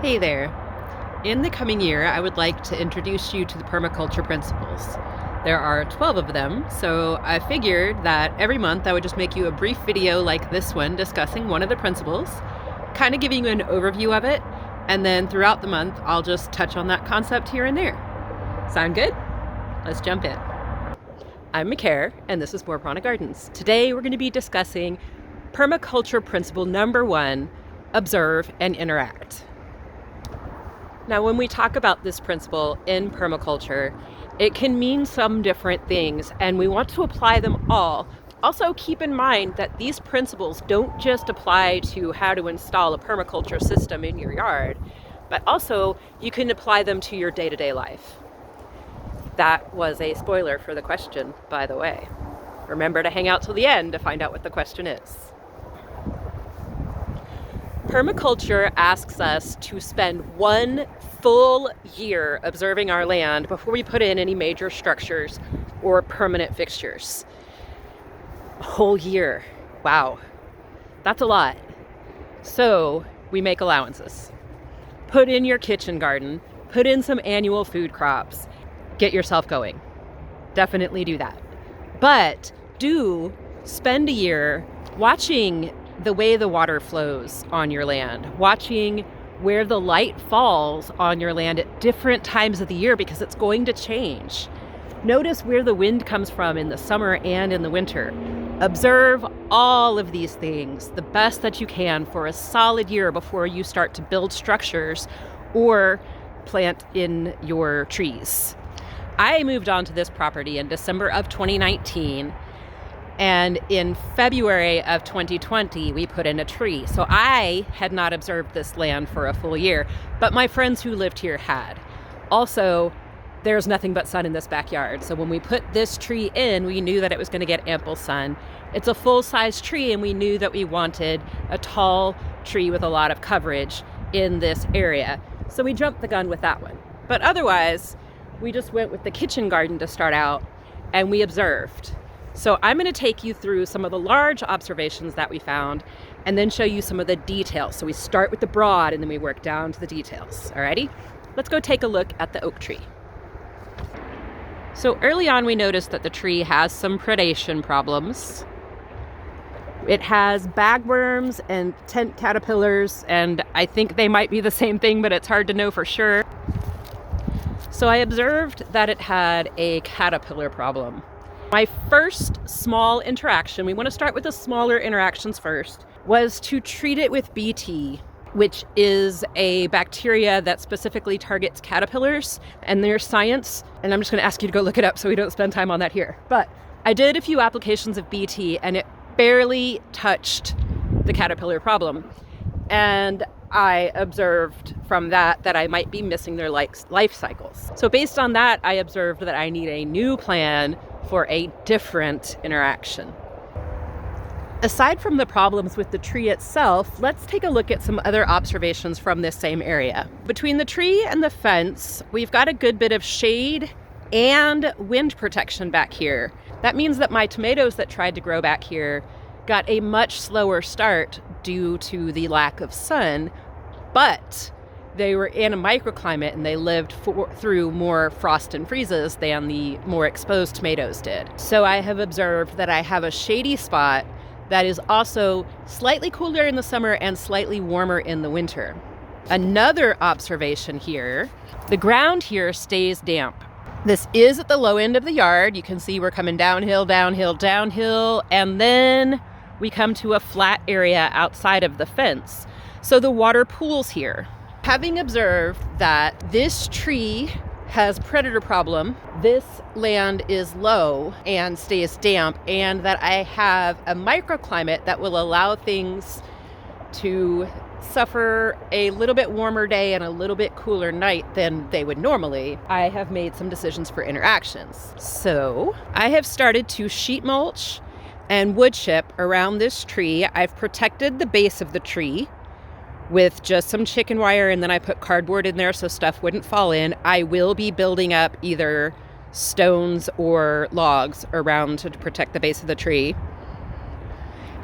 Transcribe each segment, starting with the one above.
Hey there. In the coming year, I would like to introduce you to the Permaculture Principles. There are 12 of them, so I figured that every month I would just make you a brief video like this one discussing one of the principles, kind of giving you an overview of it, and then throughout the month I'll just touch on that concept here and there. Sound good? Let's jump in. I'm McCare, and this is More Prana Gardens. Today we're going to be discussing Permaculture Principle number 1, observe and interact. Now, when we talk about this principle in permaculture, it can mean some different things, and we want to apply them all. Also, keep in mind that these principles don't just apply to how to install a permaculture system in your yard, but also you can apply them to your day-to-day life. That was a spoiler for the question, by the way. Remember to hang out till the end to find out what the question is. Permaculture asks us to spend one full year observing our land before we put in any major structures or permanent fixtures. A whole year. Wow. That's a lot. So we make allowances. Put in your kitchen garden, put in some annual food crops, get yourself going. Definitely do that. But do spend a year watching the way the water flows on your land, watching where the light falls on your land at different times of the year, because it's going to change. Notice where the wind comes from in the summer and in the winter. Observe all of these things the best that you can for a solid year before you start to build structures or plant in your trees. I moved onto this property in December of 2019. And in February of 2020, we put in a tree. So I had not observed this land for a full year, but my friends who lived here had. Also, there's nothing but sun in this backyard. So when we put this tree in, we knew that it was going to get ample sun. It's a full-size tree, and we knew that we wanted a tall tree with a lot of coverage in this area. So we jumped the gun with that one. But otherwise, we just went with the kitchen garden to start out, and we observed. So I'm going to take you through some of the large observations that we found and then show you some of the details. So we start with the broad and then we work down to the details. Alrighty? Let's go take a look at the oak tree. So early on we noticed that the tree has some predation problems. It has bagworms and tent caterpillars, and I think they might be the same thing, but it's hard to know for sure. So I observed that it had a caterpillar problem. My first small interaction, we want to start with the smaller interactions first, was to treat it with BT, which is a bacteria that specifically targets caterpillars, and there's science, and I'm just going to ask you to go look it up so we don't spend time on that here. But I did a few applications of BT, and it barely touched the caterpillar problem. And I observed from that I might be missing their life cycles. So based on that, I observed that I need a new plan for a different interaction. Aside from the problems with the tree itself, let's take a look at some other observations from this same area. Between the tree and the fence, we've got a good bit of shade and wind protection back here. That means that my tomatoes that tried to grow back here got a much slower start due to the lack of sun, but they were in a microclimate and they lived through more frost and freezes than the more exposed tomatoes did. So I have observed that I have a shady spot that is also slightly cooler in the summer and slightly warmer in the winter. Another observation here, the ground here stays damp. This is at the low end of the yard. You can see we're coming downhill, downhill, downhill, and then we come to a flat area outside of the fence. So the water pools here. Having observed that this tree has predator problem, this land is low and stays damp, and that I have a microclimate that will allow things to suffer a little bit warmer day and a little bit cooler night than they would normally, I have made some decisions for interactions. So I have started to sheet mulch and wood chip around this tree. I've protected the base of the tree with just some chicken wire, and then I put cardboard in there so stuff wouldn't fall in. I will be building up either stones or logs around to protect the base of the tree.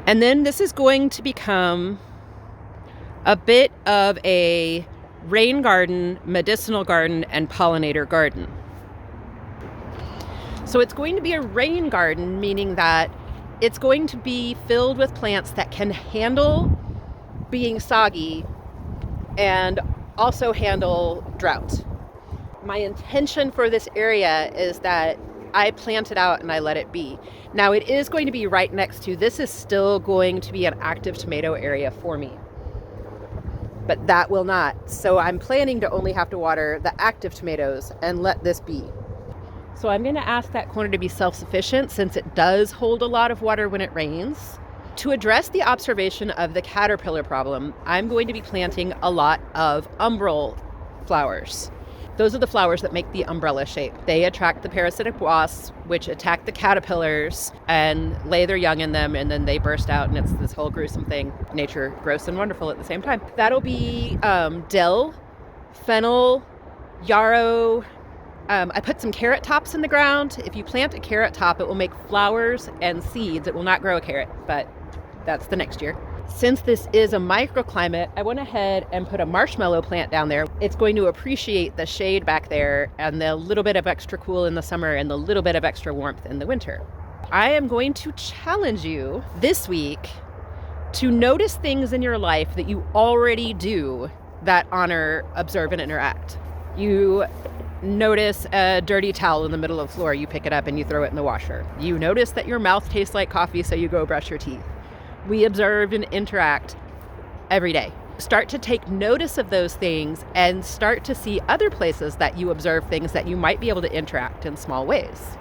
And then this is going to become a bit of a rain garden, medicinal garden, and pollinator garden. So it's going to be a rain garden, meaning that it's going to be filled with plants that can handle being soggy and also handle drought. My intention for this area is that I plant it out and I let it be. Now it is going to be right next to, this is still going to be an active tomato area for me, but that will not. So I'm planning to only have to water the active tomatoes and let this be. So I'm going to ask that corner to be self-sufficient since it does hold a lot of water when it rains. To address the observation of the caterpillar problem, I'm going to be planting a lot of umbral flowers. Those are the flowers that make the umbrella shape. They attract the parasitic wasps, which attack the caterpillars and lay their young in them, and then they burst out, and it's this whole gruesome thing. Nature, gross and wonderful at the same time. That'll be dill, fennel, yarrow. I put some carrot tops in the ground. If you plant a carrot top, it will make flowers and seeds. It will not grow a carrot, but that's the next year. Since this is a microclimate, I went ahead and put a marshmallow plant down there. It's going to appreciate the shade back there and the little bit of extra cool in the summer and the little bit of extra warmth in the winter. I am going to challenge you this week to notice things in your life that you already do that honor, observe, and interact. You notice a dirty towel in the middle of the floor, you pick it up and you throw it in the washer. You notice that your mouth tastes like coffee, so you go brush your teeth. We observe and interact every day. Start to take notice of those things and start to see other places that you observe things that you might be able to interact in small ways.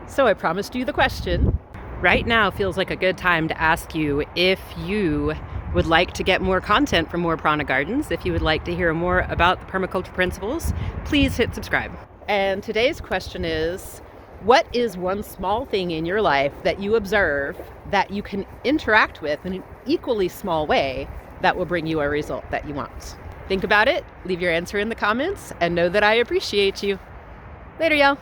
So I promised you the question. Right now feels like a good time to ask you if you would like to get more content from More Prana Gardens. If you would like to hear more about the Permaculture Principles, please hit subscribe. And today's question is, what is one small thing in your life that you observe that you can interact with in an equally small way that will bring you a result that you want? Think about it, leave your answer in the comments, and know that I appreciate you. Later, y'all.